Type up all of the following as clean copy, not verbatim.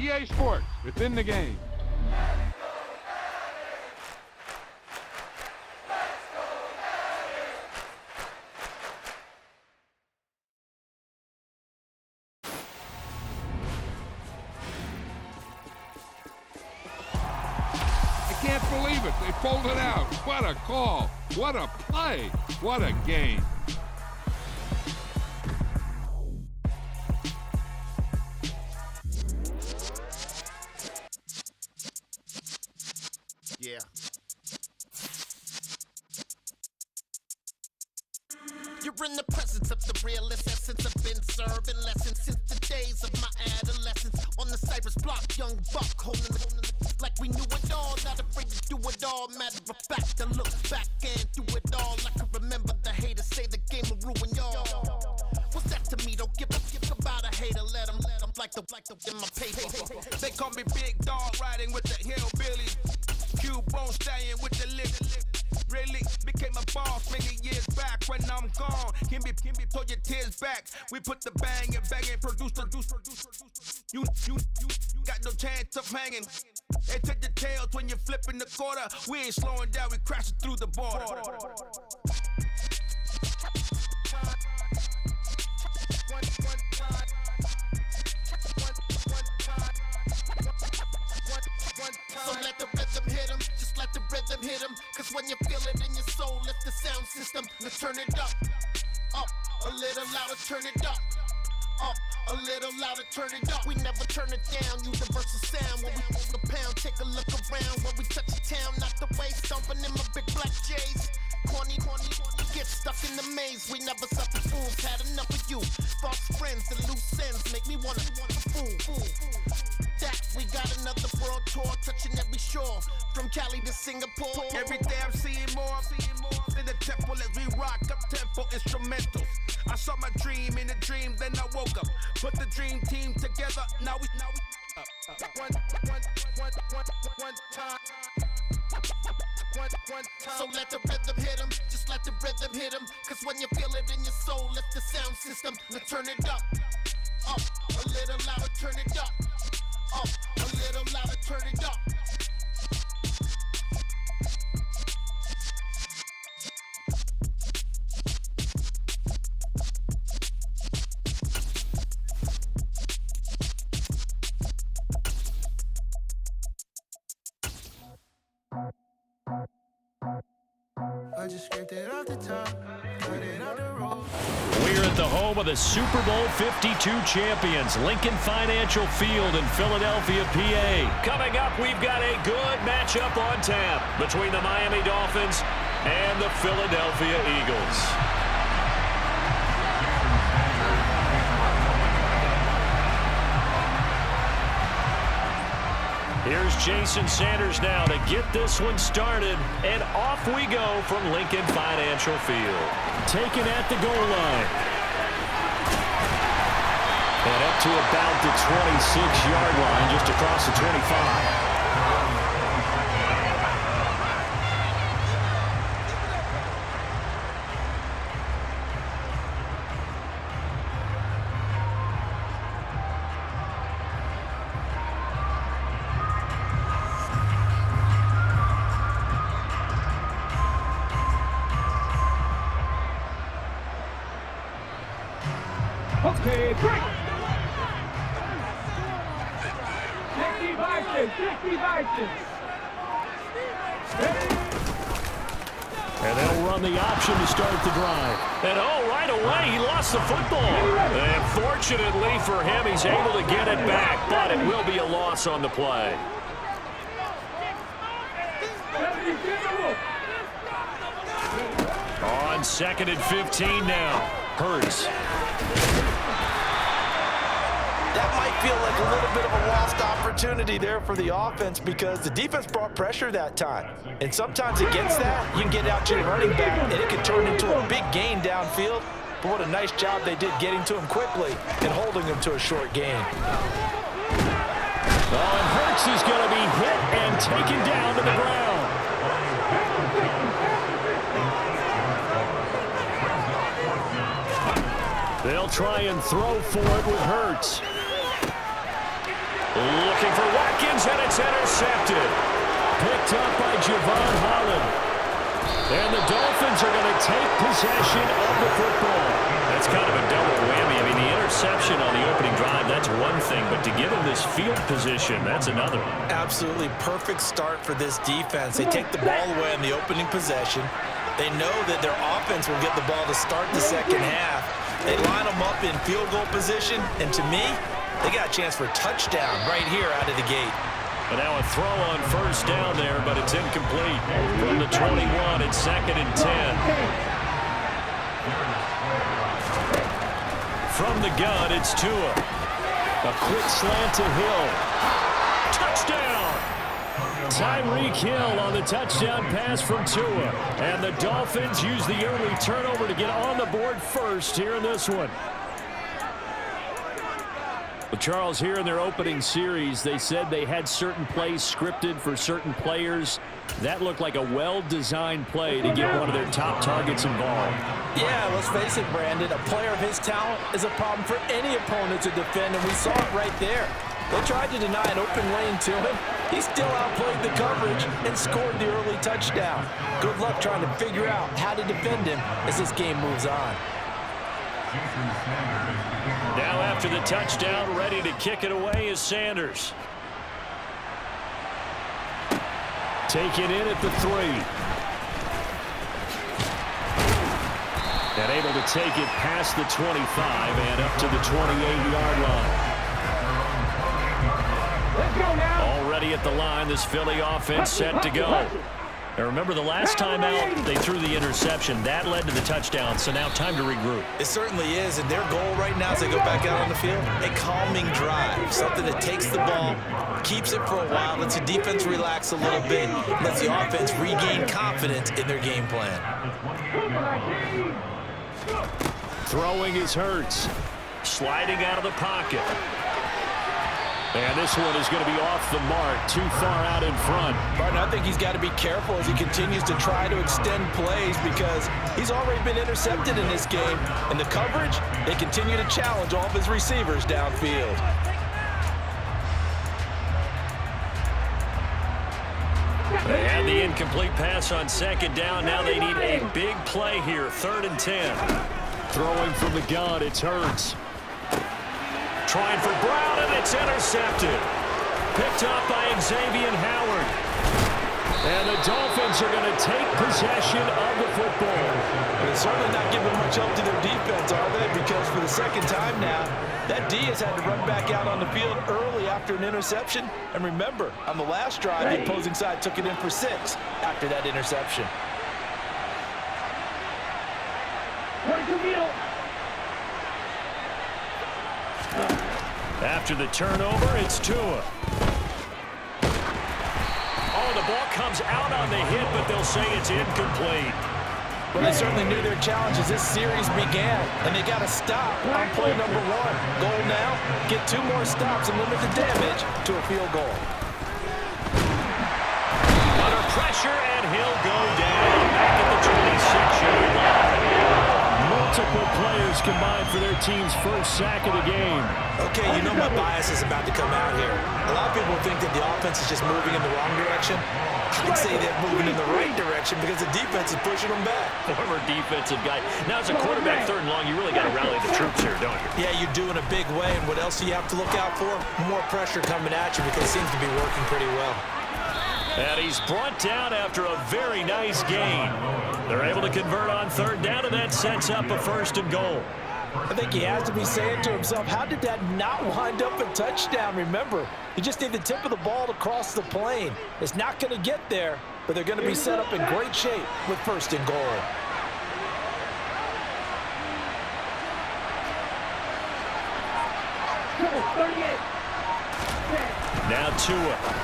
EA Sports. It's in the game. I can't believe it. They pulled it out. What a call. What a play. What a game. Yeah. You're in the presence of the realest essence. I've been serving lessons since the days of my adolescence. On the Cypress block, young buck holding it like we knew it all. Not afraid to do it all. Matter of fact, I look back and do it all. I can remember the haters say the game will ruin y'all. What's that to me? Don't give about a hater. Let them like the in my paper. They call me Big Dog, riding with the hillbillies. Cubone stallion with the lip. Really became a boss many years back. When I'm gone, can be pull your tears back. We put the bang and produce. You got no chance of hanging. They take the tails when you're flipping the quarter. We ain't slowing down, we crashing through the border. So let the rhythm hit him, just let the rhythm hit him. Cause when you feel it in your soul, lift the sound system. Now turn it up, a little louder, turn it up, a little louder, turn it up. We never turn it down, universal sound. When we move the pound, take a look around. When we touch the town, not the way, stomping in my big black J's. Corny, get stuck in the maze. We never suffer fools, had enough of you. False friends and loose ends make me wanna fool. That we got another world tour, touching every shore, from Cali to Singapore. Every day I'm seeing more in the temple as we rock up tempo instrumentals. I saw my dream in a dream, then I woke up. Put the dream team together, now we one time. So let the rhythm hit him, just let the rhythm hit him. Cause when you feel it in your soul, lift the sound system. Now turn it up, a little louder, turn it up, a little louder, turn it up. I just scraped it off the top, got it out the road. We're at the home of the Super Bowl 52 champions, Lincoln Financial Field in Philadelphia, PA. Coming up, we've got a good matchup on tap between the Miami Dolphins and the Philadelphia Eagles. Here's Jason Sanders now to get this one started, and off we go from Lincoln Financial Field. Taken at the goal line. And up to about the 26-yard line, just across the 25. Okay, break! 50 Vikings! And they'll run the option to start the drive. And right away, he lost the football. And fortunately for him, he's able to get it back, but it will be a loss on the play. On 2nd and 15 now. Hurts. That might feel like a little bit of a lost opportunity there for the offense because the defense brought pressure that time. And sometimes against that, you can get out to your running back, and it can turn into a big gain downfield. But what a nice job they did getting to him quickly and holding him to a short gain. And Hurts is going to be hit and taken down to the ground. They'll try and throw for it with Hurts. Looking for Watkins, and it's intercepted. Picked up by Javon Holland. And the Dolphins are going to take possession of the football. That's kind of a double whammy. I mean, the interception on the opening drive, that's one thing, but to give them this field position, that's another. Absolutely perfect start for this defense. They take the ball away on the opening possession. They know that their offense will get the ball to start the second half. They line them up in field goal position, and to me, they got a chance for a touchdown right here out of the gate. And now a throw on first down there, but it's incomplete. From the 21, it's 2nd and 10. From the gun, it's Tua. A quick slant to Hill. Touchdown! Tyreek Hill on the touchdown pass from Tua. And the Dolphins use the early turnover to get on the board first here in this one. Well, Charles, here in their opening series, they said they had certain plays scripted for certain players. That looked like a well-designed play to get one of their top targets involved. Yeah, let's face it, Brandon. A player of his talent is a problem for any opponent to defend, and we saw it right there. They tried to deny an open lane to him. He still outplayed the coverage and scored the early touchdown. Good luck trying to figure out how to defend him as this game moves on. Now after the touchdown, ready to kick it away is Sanders. Taken in at the 3. And able to take it past the 25 and up to the 28-yard line. Already at the line, this Philly offense set to go. Now remember, the last time out, they threw the interception. That led to the touchdown, so now time to regroup. It certainly is, and their goal right now as they go back out on the field, a calming drive, something that takes the ball, keeps it for a while, lets the defense relax a little bit, lets the offense regain confidence in their game plan. Throwing is Hurts. Sliding out of the pocket. And this one is going to be off the mark, too far out in front. Martin, I think he's got to be careful as he continues to try to extend plays because he's already been intercepted in this game. And the coverage, they continue to challenge all of his receivers downfield. They had the incomplete pass on second down. Now they need a big play here, 3rd and 10. Throwing from the gun, it's Hurts. Trying for Brown, and it's intercepted. Picked up by Xavier Howard. And the Dolphins are going to take possession of the football. And they're certainly not giving much help to their defense, are they? Because for the second time now, that D has had to run back out on the field early after an interception. And remember, on the last drive, the opposing side took it in for 6 after that interception. After the turnover, it's Tua. Oh, the ball comes out on the hit, but they'll say it's incomplete. Well, they certainly knew their challenge as this series began, and they got to stop on play number 1. Goal now, get 2 more stops and limit the damage to a field goal. Under pressure, and he'll go down back at the 26-yard line. Multiple players combined for their team's first sack of the game. Okay, you know my bias is about to come out here. A lot of people think that the offense is just moving in the wrong direction. I'd say they're moving in the right direction because the defense is pushing them back. Former defensive guy. Now, as a quarterback, 3rd and long, you really got to rally the troops here, don't you? Yeah, you do in a big way. And what else do you have to look out for? More pressure coming at you because it seems to be working pretty well. And he's brought down after a very nice gain. They're able to convert on 3rd down, and that sets up a 1st and goal. I think he has to be saying to himself, how did that not wind up a touchdown? Remember, you just need the tip of the ball to cross the plane. It's not going to get there, but they're going to be set up in great shape with 1st and goal. Now Tua.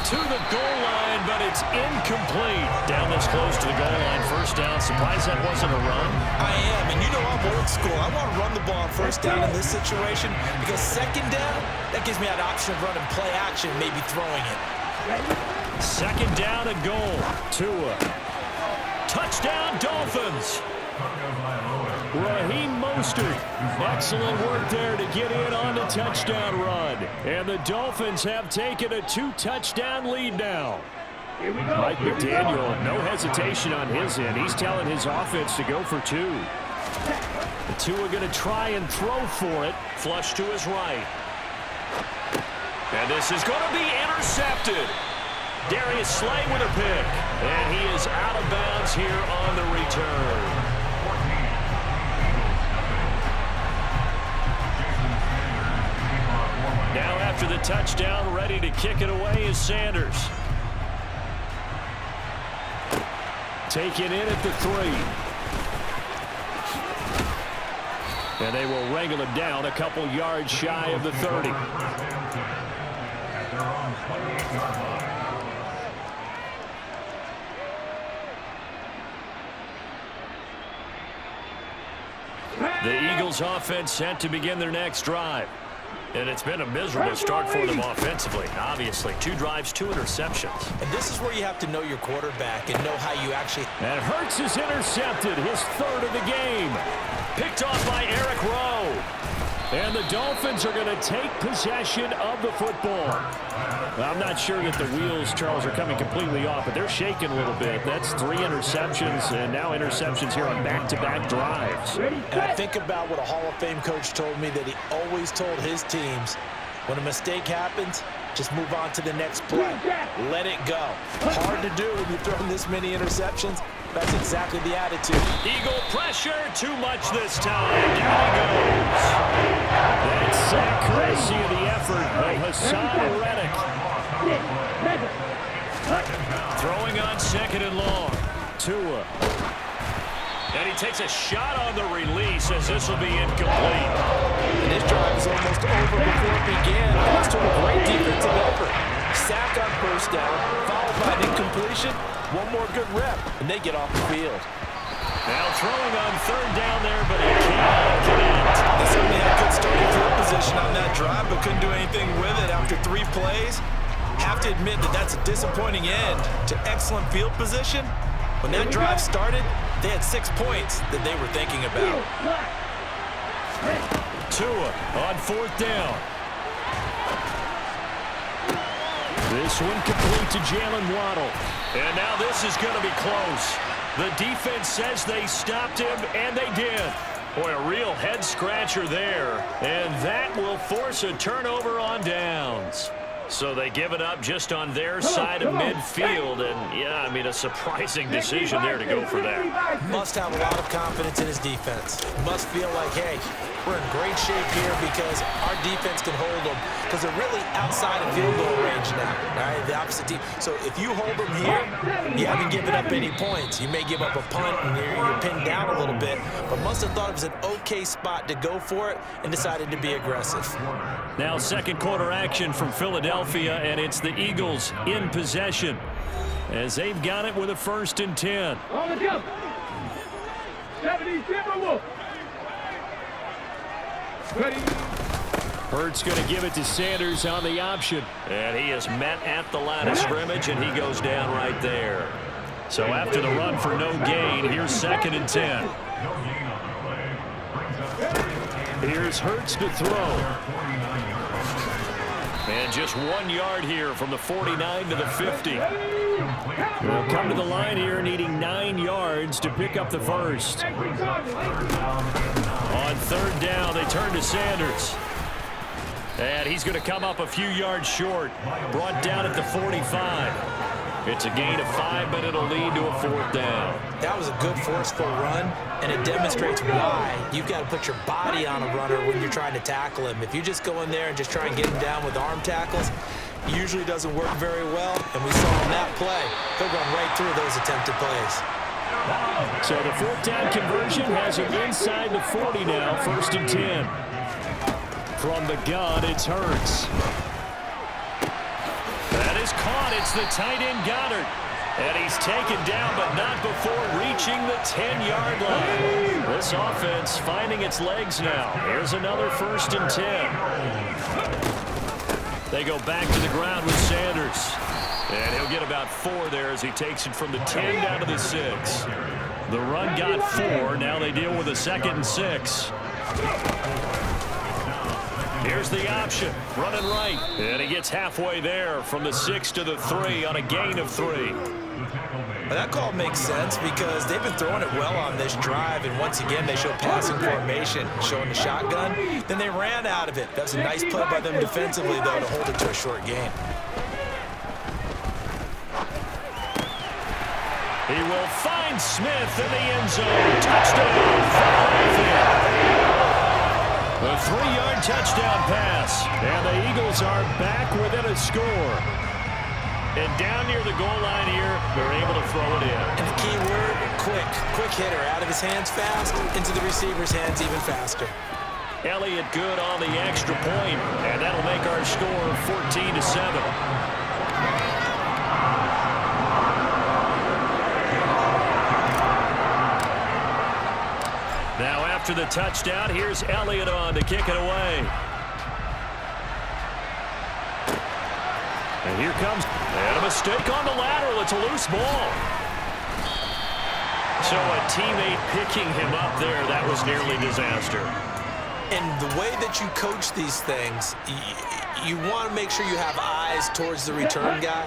To the goal line, but it's incomplete. Down this close to the goal line, 1st down. Surprised that wasn't a run? I am, and you know I'm old school. I want to run the ball on 1st down in this situation because 2nd down, that gives me that option of running play action, maybe throwing it. 2nd down and goal. Tua. Touchdown, Dolphins. Raheem coasting. Excellent work there to get in on the touchdown run. And the Dolphins have taken a 2-touchdown lead now. Mike McDaniel, no hesitation on his end. He's telling his offense to go for 2. The 2 are going to try and throw for it. Flush to his right. And this is going to be intercepted. Darius Slay with a pick. And he is out of bounds here on the return. Now after the touchdown, ready to kick it away is Sanders. Taken in at the 3. And they will wrangle him down a couple yards shy of the 30. The Eagles offense set to begin their next drive. And it's been a miserable start for them offensively. Obviously, 2 drives, 2 interceptions. And this is where you have to know your quarterback and know how you actually... And Hurts is intercepted, his 3rd of the game. Picked off by Eric Rowe. And the Dolphins are going to take possession of the football. I'm not sure that the wheels, Charles, are coming completely off, but they're shaking a little bit. That's 3 interceptions, and now interceptions here on back-to-back drives. And I think about what a Hall of Fame coach told me that he always told his teams, when a mistake happens, just move on to the next play. Let it go. Hard to do when you're throwing this many interceptions. That's exactly the attitude. Eagle pressure, too much this time. Down he goes. That's courtesy of the effort of Hassan Reddick. Throwing on 2nd and long. Tua. And he takes a shot on the release as this will be incomplete. And this drive is almost over before it began, thanks to a great defensive effort. Sack on 1st down, followed by an incompletion. 1 more good rep, and they get off the field. Now throwing on 3rd down there, but he can't connect. They certainly had good starting field position on that drive, but couldn't do anything with it after 3 plays. Have to admit that that's a disappointing end to excellent field position. When that drive started, they had 6 points that they were thinking about. Tua on 4th down. This one complete to Jalen Waddle. And now this is going to be close. The defense says they stopped him, and they did. Boy, a real head-scratcher there. And that will force a turnover on downs. So they give it up just on their side of midfield. And, yeah, I mean, a surprising decision there to go for that. Must have a lot of confidence in his defense. Must feel like, hey, we're in great shape here because our defense can hold them because they're really outside of field goal range now, all right, the opposite team. So if you hold them here, you haven't given up any points. You may give up a punt and you're pinned down a little bit, but must have thought it was an okay spot to go for it and decided to be aggressive. Now 2nd quarter action from Philadelphia, and it's the Eagles in possession as they've got it with a 1st and 10. On the jump. 70 Timberwolves. Ready. Hurts going to give it to Sanders on the option. And he is met at the line of scrimmage, and he goes down right there. So after the run for no gain, here's 2nd and 10. Here's Hurts to throw. And just 1 yard here from the 49 to the 50. They'll come to the line here needing 9 yards to pick up the 1st. On 3rd down, they turn to Sanders. And he's going to come up a few yards short. Brought down at the 45. It's a gain of 5, but it'll lead to a 4th down. That was a good forceful run, and it demonstrates why you've got to put your body on a runner when you're trying to tackle him. If you just go in there and just try and get him down with arm tackles, it usually doesn't work very well, and we saw in that play, he'll run right through those attempted plays. So the 4th down conversion has him inside the 40 now, 1st and 10. From the gun, it's Hurts. That is caught. It's the tight end Goddard. And he's taken down, but not before reaching the 10-yard line. This offense finding its legs now. Here's another 1st and 10. They go back to the ground with Sanders. And he'll get about 4 there as he takes it from the 10 down to the 6. The run got 4. Now they deal with a 2nd and 6. Here's the option, running right. And he gets halfway there from the 6 to the 3 on a gain of 3. Well, that call makes sense because they've been throwing it well on this drive, and once again they show passing formation, showing the shotgun. Then they ran out of it. That was a nice play by them defensively, though, to hold it to a short gain. He will find Smith in the end zone. Touchdown, Philadelphia. A 3-yard touchdown pass. And the Eagles are back within a score. And down near the goal line here, they're able to throw it in. And the key word, quick. Quick hitter, out of his hands fast, into the receiver's hands even faster. Elliott good on the extra point, and that'll make our score 14-7. Now after the touchdown, here's Elliott on to kick it away. And here comes, and a mistake on the lateral. It's a loose ball. So a teammate picking him up there, that was nearly disaster. And the way that you coach these things, you want to make sure you have eyes towards the return guy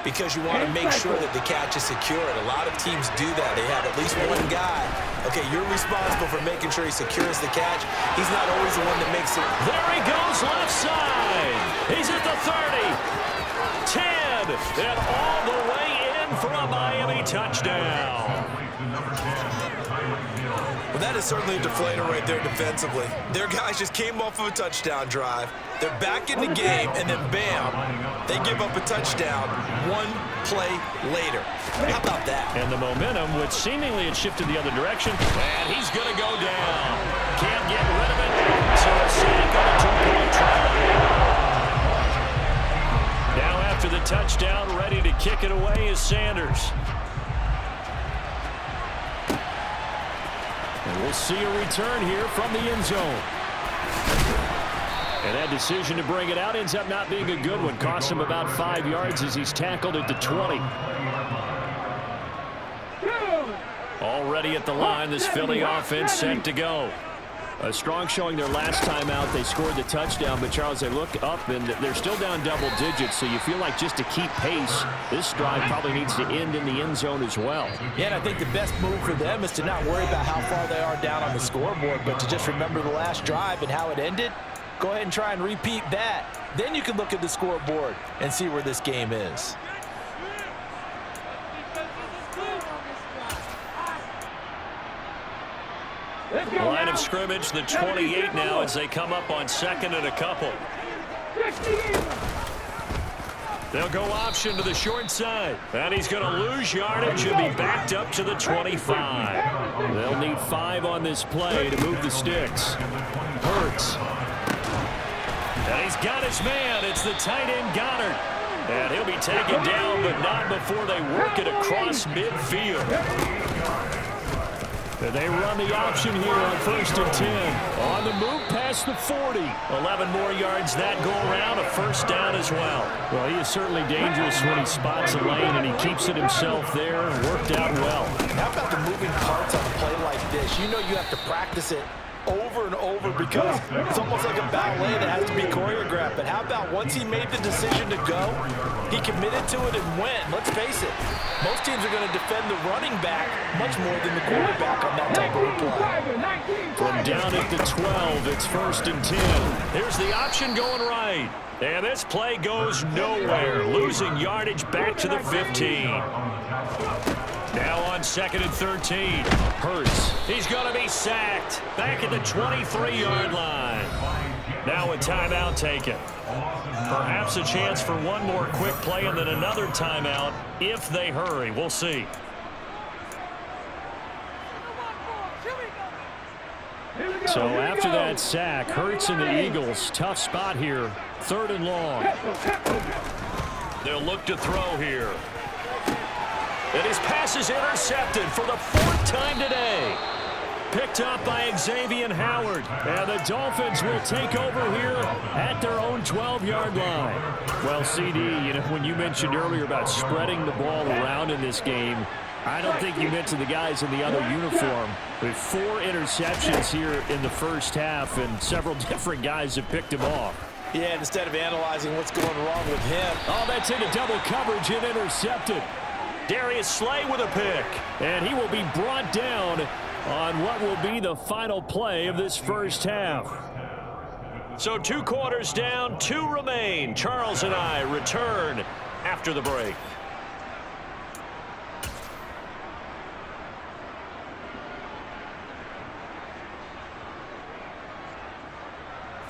because you want to make sure that the catch is secured. A lot of teams do that. They have at least one guy. Okay, you're responsible for making sure he secures the catch. He's not always the one that makes it. There he goes, left side. He's at the 30. 10, and all the way in for a Miami touchdown. Well, that is certainly a deflator right there defensively. Their guys just came off of a touchdown drive. They're back in the game, and then bam, they give up a touchdown one play later. How about that? And the momentum, which seemingly had shifted the other direction, and he's going to go down. Can't get rid of it. So a sack on a 2-point try. Now after the touchdown, ready to kick it away is Sanders. And we'll see a return here from the end zone. And that decision to bring it out ends up not being a good one. Costs him about 5 yards as he's tackled at the 20. Already at the line, this Philly offense set to go. A strong showing their last time out. They scored the touchdown, but Charles, they look up and they're still down double digits, so you feel like just to keep pace, this drive probably needs to end in the end zone as well. Yeah, and I think the best move for them is to not worry about how far they are down on the scoreboard, but to just remember the last drive and how it ended. Go ahead and try and repeat that. Then you can look at the scoreboard and see where this game is. Line of scrimmage, the 28 now as they come up on 2nd and a couple. They'll go option to the short side. And he's going to lose yardage and be backed up to the 25. They'll need 5 on this play to move the sticks. Hurts. And he's got his man. It's the tight end Goddard. And he'll be taken down, but not before they work it across midfield. They run the option here on 1st and 10. On the move past the 40. 11 more yards that go around. A first down as well. Well, he is certainly dangerous when he spots a lane, and he keeps it himself there. Worked out well. How about the moving parts on a play like this? You know you have to practice it over and over because it's almost like a ballet that has to be choreographed. But how about once he made the decision to go, he committed to it and went. Let's face it, most teams are going to defend the running back much more than the quarterback on that type of play. From down at the 12, it's 1st and 10. Here's the option going right. And this play goes nowhere, losing yardage back to the 15. Now on 2nd and 13. Hurts. He's going to be sacked. Back at the 23-yard line. Now a timeout taken. Perhaps a chance for one more quick play and then another timeout if they hurry. We'll see. So after that sack, Hurts and the Eagles, tough spot here. 3rd and long. They'll look to throw here. And his pass is intercepted for the 4th time today. Picked up by Xavier Howard. And the Dolphins will take over here at their own 12-yard line. Well, CD, you know, when you mentioned earlier about spreading the ball around in this game, I don't think you mentioned the guys in the other uniform. With 4 interceptions here in the first half, and several different guys have picked him off. Yeah, and instead of analyzing what's going wrong with him. Oh, that's into double coverage and intercepted. Darius Slay with a pick. And he will be brought down on what will be the final play of this first half. So 2 quarters down, 2 remain. Charles and I return after the break.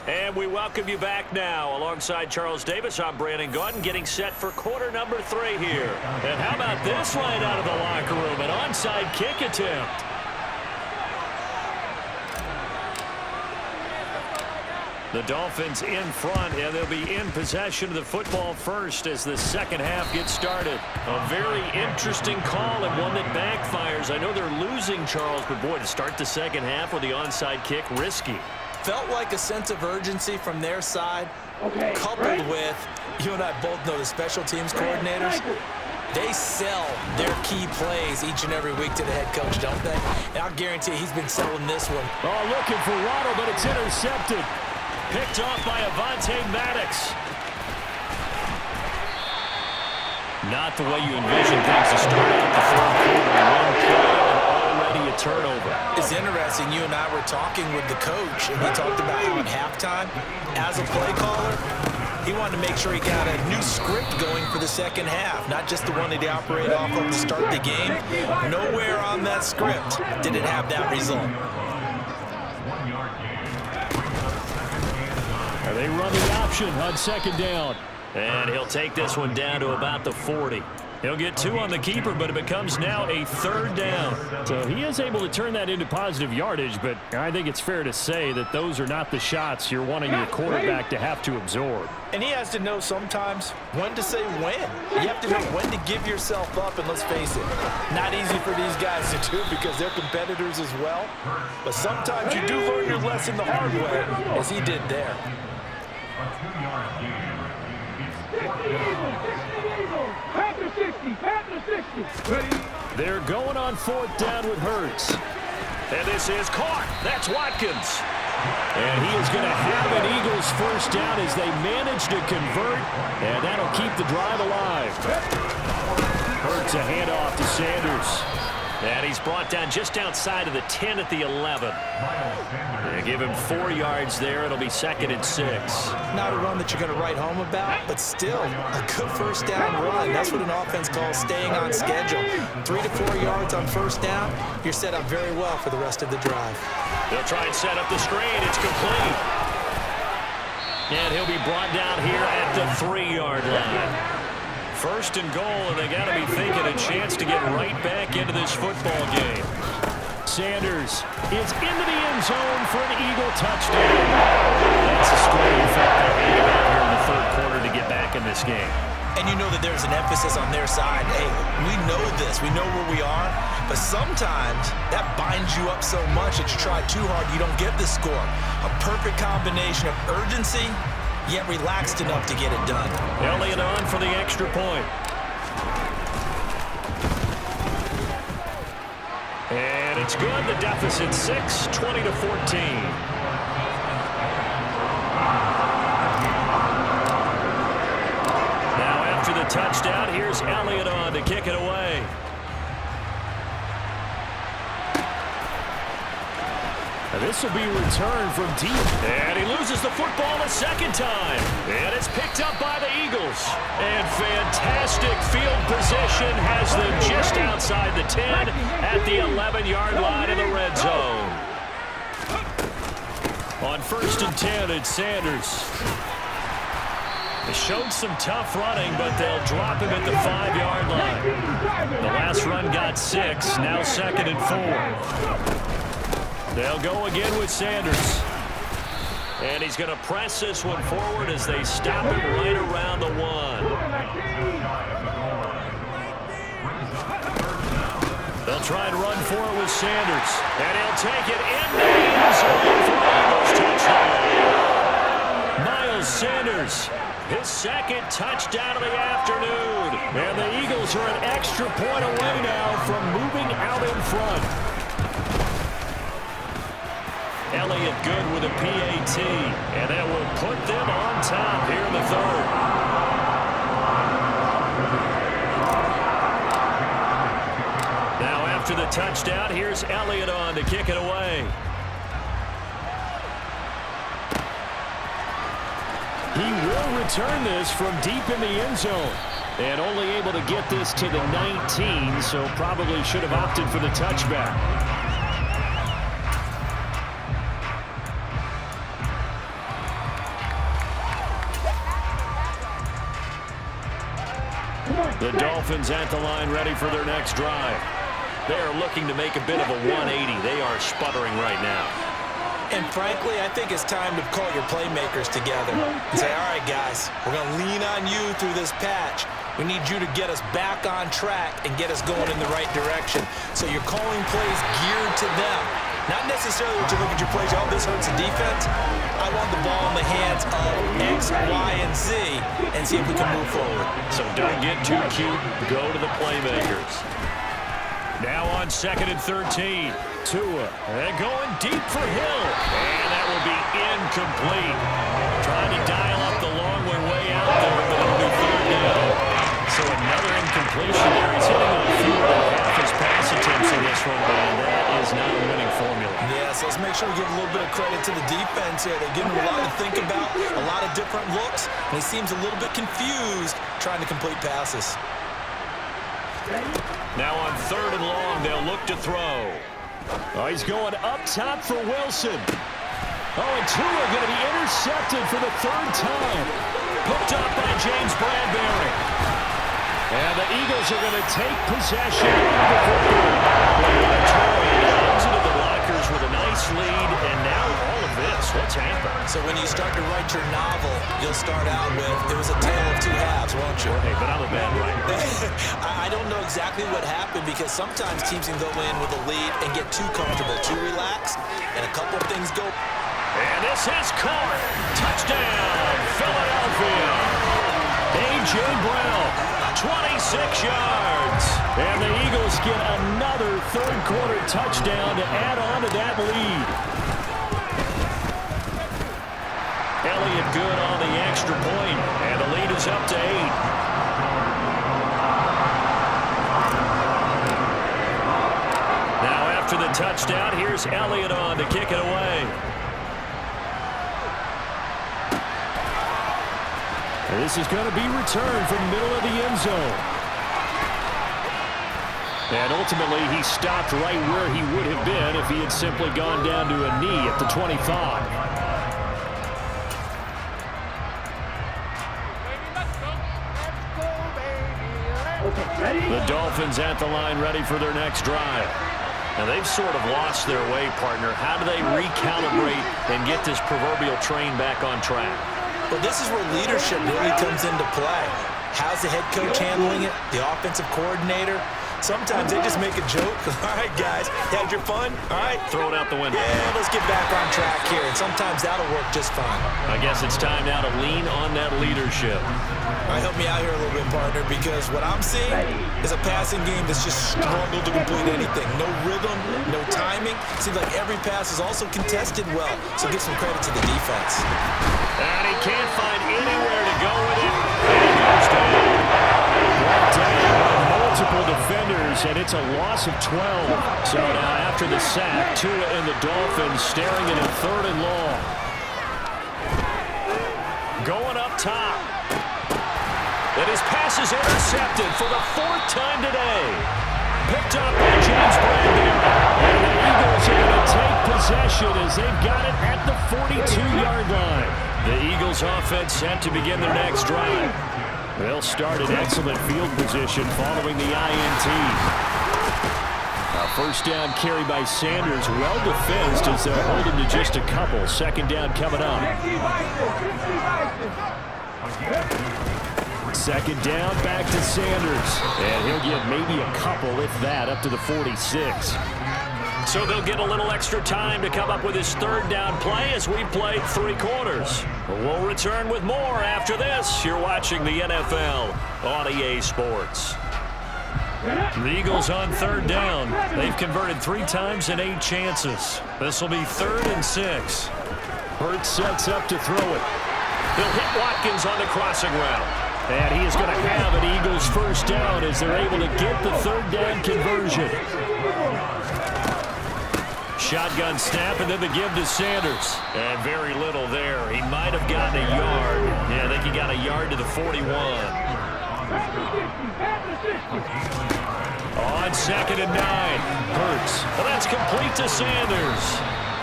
And we welcome you back now. Alongside Charles Davis, I'm Brandon Gaudin, getting set for quarter number 3 here. And how about this right out of the locker room? An onside kick attempt. The Dolphins in front, and they'll be in possession of the football first as the second half gets started. A very interesting call and one that backfires. I know they're losing, Charles, but boy, to start the second half with the onside kick, risky. Felt like a sense of urgency from their side, coupled with, you and I both know the special teams coordinators, they sell their key plays each and every week to the head coach, don't they? And I'll guarantee he's been selling this one. Oh, looking for Waddle, but it's intercepted. Picked off by Avonte Maddox. Not the way you envision things to start out the third quarter. 1 play and already a turnover. It's interesting. You and I were talking with the coach, and we talked about how at halftime, as a play caller, he wanted to make sure he got a new script going for the second half, not just the one that he operated off of to start the game. Nowhere on that script did it have that result. They run the option on second down. And he'll take this one down to about the 40. He'll get 2 on the keeper, but it becomes now a 3rd down. So he is able to turn that into positive yardage, but I think it's fair to say that those are not the shots you're wanting your quarterback to have to absorb. And he has to know sometimes when to say when. You have to know when to give yourself up, and let's face it, not easy for these guys to do because they're competitors as well. But sometimes you do learn your lesson the hard way, as he did there. They're going on 4th down with Hurts. And this is caught. That's Watkins. And he is going to have an Eagles first down as they manage to convert. And that'll keep the drive alive. Hurts a handoff to Sanders. And he's brought down just outside of the 10 at the 11. They give him 4 yards there. It'll be 2nd and 6. Not a run that you're going to write home about, but still a good first down run. That's what an offense calls staying on schedule. 3 to 4 yards on first down, you're set up very well for the rest of the drive. They'll try and set up the screen. It's complete. And he'll be brought down here at the 3-yard line. 1st and goal, and they got to be thinking a chance to get right back into this football game. Sanders is into the end zone for an Eagle touchdown. That's a scoring effect they're handing out here in the 3rd quarter to get back in this game. And you know that there's an emphasis on their side. Hey, we know this. We know where we are. But sometimes that binds you up so much that you try too hard, you don't get the score. A perfect combination of urgency, yet relaxed enough to get it done. Elliott on for the extra point. And it's good. The deficit 6, 20 to 14. Now after the touchdown, here's Elliott on to kick it away. This will be returned from deep. And he loses the football a 2nd time. And it's picked up by the Eagles. And fantastic field position has them just outside the 10 at the 11-yard line in the red zone. On 1st and 10, it's Sanders. They showed some tough running, but they'll drop him at the 5-yard line. The last run got 6, now 2nd and 4. They'll go again with Sanders. And he's going to press this one forward as they stop him right around the 1. They'll try and run for it with Sanders. And he'll take it in the end zone for an Eagles touchdown. Miles Sanders His second touchdown of the afternoon. And the Eagles are an extra point away now from moving out in front. Elliott good with a PAT. And that will put them on top here in the third. Now after the touchdown, here's Elliott on to kick it away. He will return this from deep in the end zone. And only able to get this to the 19, so probably should have opted for the touchback. The Dolphins at the line ready for their next drive. They are looking to make a bit of a 180. They are sputtering right now. And frankly, I think it's time to call your playmakers together and say, all right, guys, we're going to lean on you through this patch. We need you to get us back on track and get us going in the right direction. So you're calling plays geared to them. Not necessarily what you look at your plays, oh, this hurts the defense. I want the ball in the hands of X, Y, and Z and see if we can move forward. So don't get too cute. Go to the playmakers. Now on 2nd and 13. Tua, and going deep for Hill. And that will be incomplete. Trying to dial up the long way out there, but it'll be third down. So another incompletion there. He's hitting on fewer than half his pass attempts in this one, and that is not a winning formula. Yeah, so let's make sure we give a little bit of credit to the defense here. They're giving him a lot to think about, a lot of different looks, and he seems a little bit confused trying to complete passes. Now on 3rd and long, they'll look to throw. Oh, he's going up top for Wilson. Oh, and Tua going to be intercepted for the 3rd time. Picked up by James Bradbury. And the Eagles are going to take possession of the football. Comes into the lockers with a nice lead, and now all of this. What's happened? So when you start to write your novel, you'll start out with, it was a tale of two halves, won't you? Hey, but I'm a bad writer. I don't know exactly what happened because sometimes teams can go in with a lead and get too comfortable, too relaxed, and a couple of things go. And this is caught. Touchdown, Philadelphia. A.J. Brown, 26 yards. And the Eagles get another 3rd quarter touchdown to add on to that lead. Elliott good on the extra point, and the lead is up to 8. Now after the touchdown, here's Elliott on to kick it away. And this is going to be returned from the middle of the end zone. And ultimately, he stopped right where he would have been if he had simply gone down to a knee at the 25. The Dolphins at the line ready for their next drive. Now they've sort of lost their way, partner. How do they recalibrate and get this proverbial train back on track? Well, this is where leadership really comes into play. How's the head coach handling it? The offensive coordinator? Sometimes they just make a joke. All right, guys, had your fun? All right. Throw it out the window. Yeah, let's get back on track here. And sometimes that'll work just fine. I guess it's time now to lean on that leadership. All right, help me out here a little bit, partner, because what I'm seeing is a passing game that's just struggled to complete anything. No rhythm, no timing. Seems like every pass is also contested well. So give some credit to the defense. And he can't find anywhere to go with it. And he goes down. Brought down by multiple defenders, and it's a loss of 12. So now after the sack, Tua and the Dolphins staring at a 3rd and long. Going up top. And his pass is intercepted for the 4th time today. Picked up by James Bradbury. And the Eagles are going to take possession as they've got it at the 42-yard line. The Eagles offense set to begin their next drive. They'll start in excellent field position following the INT. A 1st down carry by Sanders, well defensed as they'll hold him to just a couple. 2nd down coming up. 2nd down, back to Sanders. And he'll get maybe a couple, if that, up to the 46. So they'll get a little extra time to come up with his third down play as we've played 3 quarters. We'll return with more after this. You're watching the NFL on EA Sports. The Eagles on third down. They've converted 3 times in 8 chances. This will be 3rd and 6. Hurts sets up to throw it. He'll hit Watkins on the crossing route. And he is going to have an Eagles first down as they're able to get the third down conversion. Shotgun snap and then the give to Sanders. And very little there. He might have gotten a yard. Yeah, I think he got a yard to the 41. On 2nd and 9. Hurts. Well, that's complete to Sanders.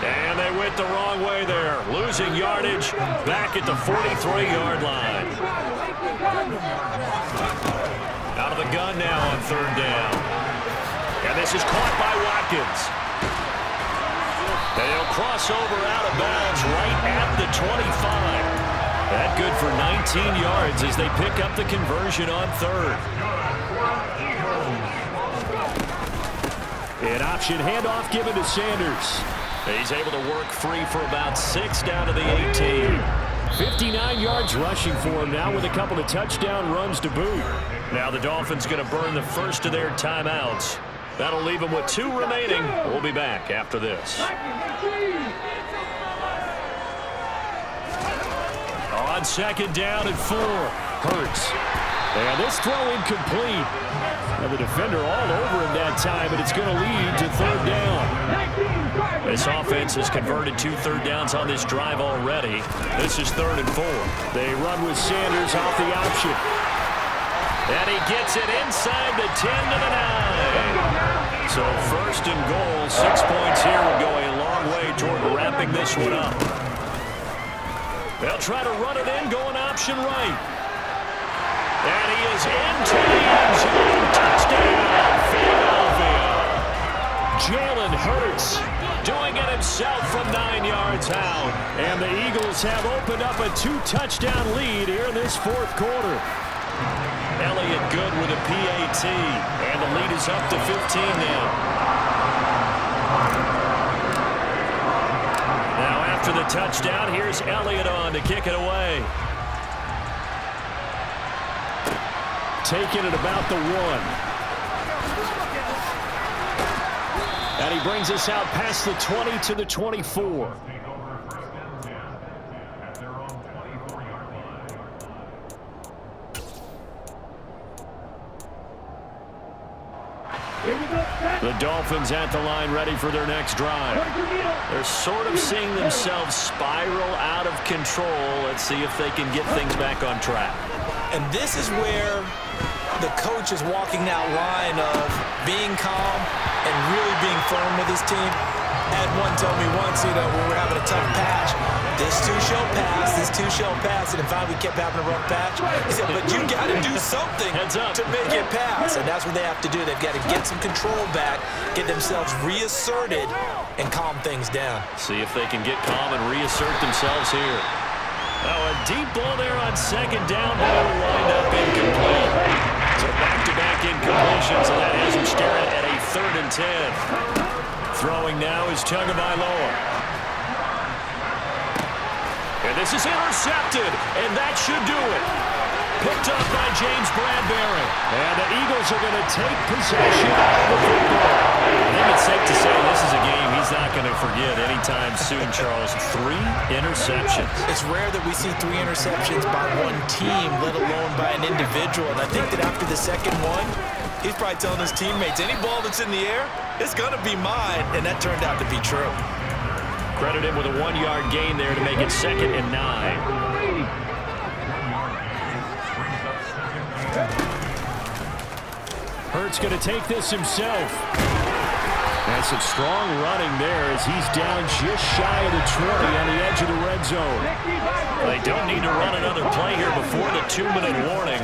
And they went the wrong way there. Losing yardage back at the 43-yard line. Out of the gun now on 3rd down. And this is caught by Watkins. They'll cross over out of bounds right at the 25. That good for 19 yards as they pick up the conversion on 3rd. An option handoff given to Sanders. He's able to work free for about 6 down to the 18. 59 yards rushing for him now with a couple of touchdown runs to boot. Now the Dolphins going to burn the first of their timeouts. That'll leave them with 2 remaining. We'll be back after this. On 2nd down and 4. Hurts. And this throw incomplete. And the defender all over him that time, and it's going to lead to 3rd down. This offense has converted 2 third downs on this drive already. This is 3rd and 4. They run with Sanders off the option. And he gets it inside the 10 to the 9. So 1st and goal, 6 points here will go a long way toward wrapping this one up. They'll try to run it in, going option right. And he is into the end zone. Touchdown, Philadelphia. Jalen Hurts doing it himself from 9 yards out. And the Eagles have opened up a 2-touchdown lead here in this 4th quarter. Elliott good with a PAT. And the lead is up to 15 now. Now after the touchdown, here's Elliott on to kick it away. Taking it about the 1. And he brings us out past the 20 to the 24. The Dolphins at the line ready for their next drive. They're sort of seeing themselves spiral out of control. Let's see if they can get things back on track. And this is where the coach is walking that line of being calm and really being firm with his team. Ed one told me once, when we were having a tough patch, this too shall pass, this too shall pass. And in fact, we kept having a rough patch. He said, but you got to do something to make it pass. And that's what they have to do. They've got to get some control back, get themselves reasserted, and calm things down. See if they can get calm and reassert themselves here. Oh, a deep ball there on 2nd down, but it'll wind up incomplete. So back-to-back incompletions, and that has him staring at a 3rd and 10. Throwing now is Tagovailoa. And this is intercepted, and that should do it. Picked up by James Bradbury. And the Eagles are going to take possession of the football. I think it's safe to say this is a game he's not going to forget anytime soon, Charles. 3 interceptions. It's rare that we see 3 interceptions by one team, let alone by an individual. And I think that after the 2nd one, he's probably telling his teammates, any ball that's in the air, it's going to be mine. And that turned out to be true. Credit him with a 1-yard gain there to make it 2nd and 9. Hurts going to take this himself. And some strong running there as he's down just shy of the 20 on the edge of the red zone. They don't need to run another play here before the 2-minute warning.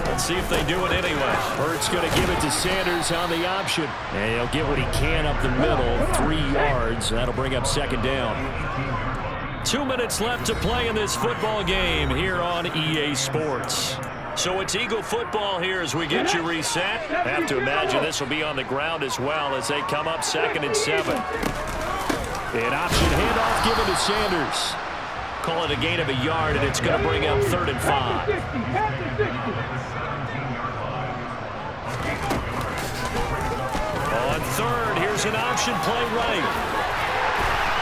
Let's see if they do it anyway. Hurts going to give it to Sanders on the option. And he'll get what he can up the middle, 3 yards. That'll bring up 2nd down. 2 minutes left to play in this football game here on EA Sports. So it's Eagle football here as we get you reset. Have to imagine this will be on the ground as well as they come up 2nd and 7. An option handoff given to Sanders. Call it a gain of a yard, and it's going to bring up 3rd and 5. On 3rd, here's an option play right.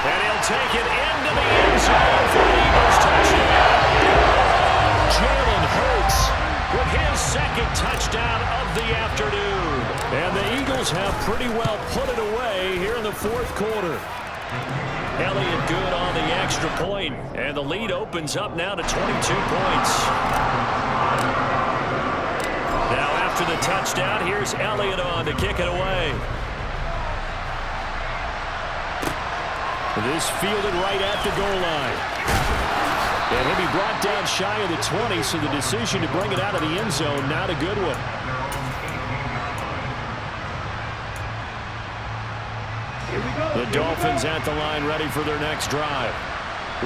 And he'll take it into the end zone for the Eagles touchdown. Jalen Hurts with his 2nd touchdown of the afternoon. And the Eagles have pretty well put it away here in the 4th quarter. Elliott good on the extra point, and the lead opens up now to 22 points. Now after the touchdown, here's Elliott on to kick it away. This fielded right at the goal line. And he'll be brought down shy of the 20, so the decision to bring it out of the end zone, not a good one. The Dolphins at the line ready for their next drive.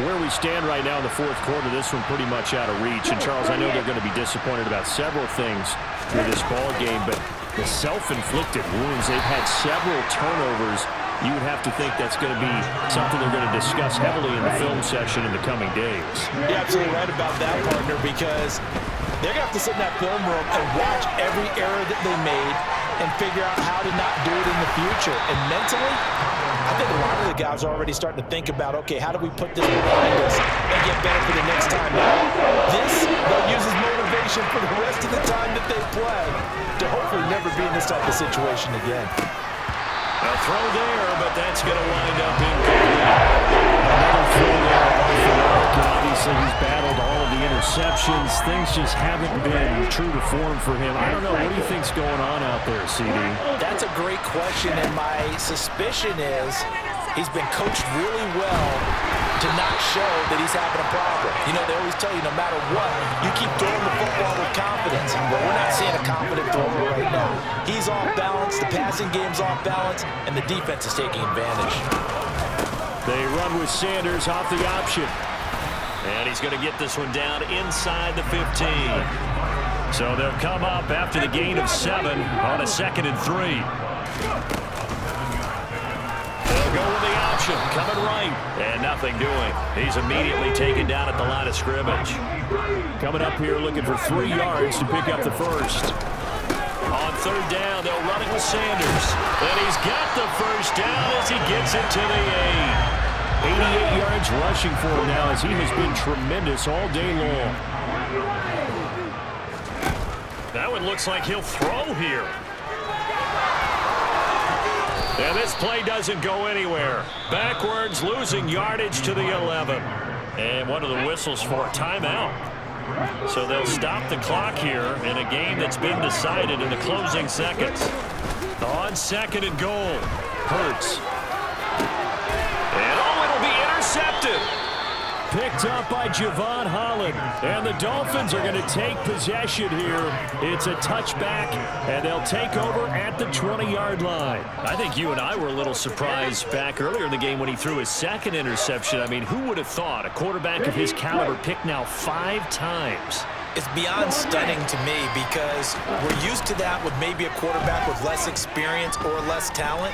Where we stand right now in the 4th quarter, this one pretty much out of reach. And, Charles, I know they're going to be disappointed about several things through this ball game, but the self-inflicted wounds, they've had several turnovers. You would have to think that's going to be something they're going to discuss heavily in the film session in the coming days. You're absolutely right about that, partner, because they're going to have to sit in that film room and watch every error that they made and figure out how to not do it in the future. And mentally, I think a lot of the guys are already starting to think about, okay, how do we put this behind us and get better for the next time? Now, this, they'll use as motivation for the rest of the time that they play to hopefully never be in this type of situation again. A throw there, but that's going to wind up incomplete. Another throw there off the mark. Obviously, he's battled all of the interceptions. Things just haven't been true to form for him. I don't know. What do you think's going on out there, CD? That's a great question, and my suspicion is he's been coached really well to not show that he's having a problem. You know, they always tell you no matter what, you keep throwing the football with confidence. But we're not seeing a confident thrower right now. He's off balance, the passing game's off balance, and the defense is taking advantage. They run with Sanders off the option. And he's going to get this one down inside the 15. So they'll come up after the gain of 7 on a 2nd and 3. They'll go with the option, coming right, and nothing doing. He's immediately taken down at the line of scrimmage. Coming up here looking for 3 yards to pick up the first. On 3rd down, they'll run it with Sanders. And he's got the first down as he gets it to the 8. 88 yards rushing for him now as he has been tremendous all day long. That one looks like he'll throw here. And this play doesn't go anywhere. Backwards, losing yardage to the 11. And one of the whistles for a timeout. So they'll stop the clock here in a game that's been decided in the closing seconds. On 2nd and goal, Hurts. And it'll be intercepted. Picked up by Javon Holland. And the Dolphins are going to take possession here. It's a touchback, and they'll take over at the 20-yard line. I think you and I were a little surprised back earlier in the game when he threw his 2nd interception. I mean, who would have thought a quarterback of his caliber picked now 5 times? It's beyond stunning to me because we're used to that with maybe a quarterback with less experience or less talent.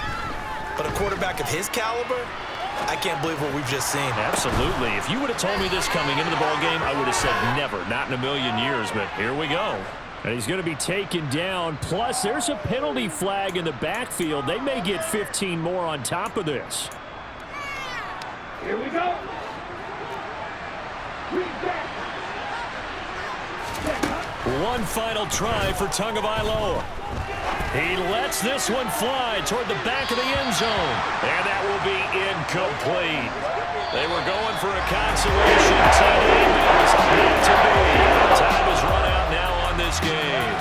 But a quarterback of his caliber, I can't believe what we've just seen. Absolutely. If you would have told me this coming into the ballgame, I would have said never, not in a million years, but here we go. And he's going to be taken down. Plus, there's a penalty flag in the backfield. They may get 15 more on top of this. Here we go. One final try for Tagovailoa. He lets this one fly toward the back of the end zone. And that will be incomplete. They were going for a consolation TD. It was not to be. Time is run out now on this game.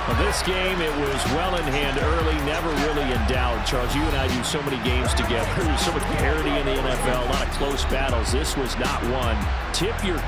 Well, this game, it was well in hand early, never really in doubt. Charles, you and I do so many games together. There's so much parity in the NFL, a lot of close battles. This was not one. Tip your